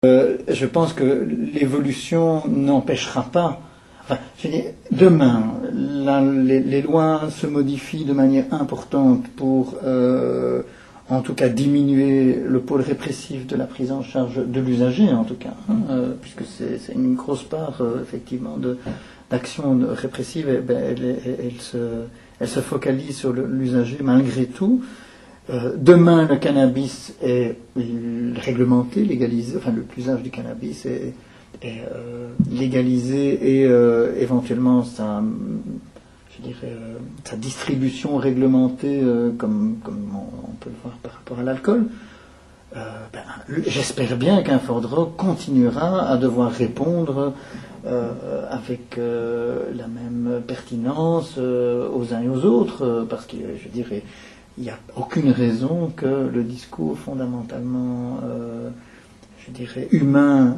Je pense que l'évolution n'empêchera pas. Enfin, je veux dire, demain, les lois se modifient de manière importante pour, en tout cas, diminuer le pôle répressif de la prise en charge de l'usager, en tout cas, puisque c'est une grosse part, effectivement, d'action répressive. Elle se focalise sur l'usager malgré tout. Demain, le cannabis est réglementé, légalisé, enfin l'usage du cannabis est légalisé et éventuellement sa distribution réglementée, comme on peut le voir par rapport à l'alcool. J'espère bien qu'un Ford Rock continuera à devoir répondre avec la même pertinence aux uns et aux autres, parce que je dirais il n'y a aucune raison que le discours fondamentalement, humain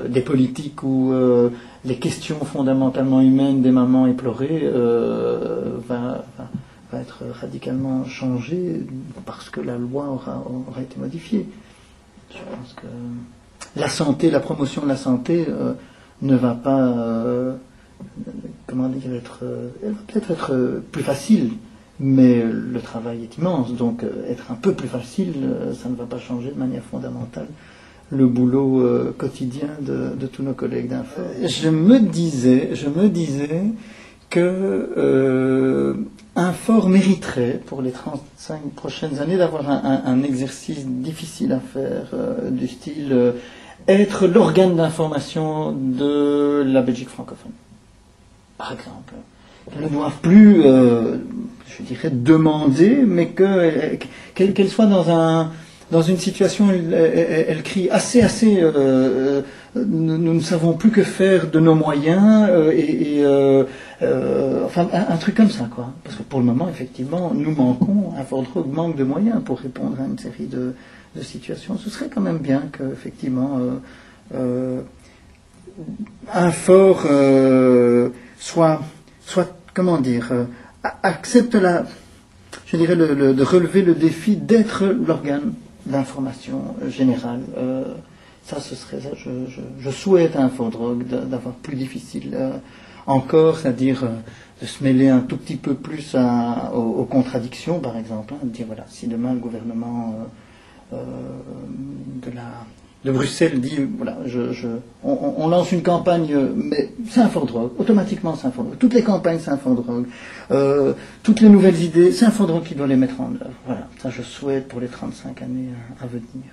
des politiques ou les questions fondamentalement humaines des mamans éplorées va être radicalement changé parce que la loi aura été modifiée. Je pense que la santé, la promotion de la santé ne va pas, elle va peut-être être plus facile. Mais le travail est immense, donc être un peu plus facile, ça ne va pas changer de manière fondamentale le boulot quotidien de tous nos collègues d'Infor. Je me disais que Infor mériterait, pour les 35 prochaines années, d'avoir un exercice difficile à faire, du style être l'organe d'information de la Belgique francophone, par exemple. Elles ne doivent plus, demander, mais qu'elle soit dans une situation où elle crie assez, nous ne savons plus que faire de nos moyens, enfin un truc comme ça, quoi. Parce que pour le moment, effectivement, nous manquons, Ford Rock manque de moyens pour répondre à une série de situations. Ce serait quand même bien que, effectivement, Ford soit comment dire, accepte de relever le défi d'être l'organe d'information générale. Ce serait ça. Je souhaite à Ford Rock d'avoir plus difficile encore, c'est-à-dire de se mêler un tout petit peu plus aux contradictions, par exemple, de dire voilà, si demain le gouvernement de Bruxelles dit voilà, on lance une campagne, mais c'est un Ford Rock, automatiquement c'est un Ford Rock. Toutes les campagnes c'est un Ford Rock, toutes les nouvelles idées, c'est un Ford Rock qui doit les mettre en œuvre. Voilà, ça je souhaite pour les 35 années à venir.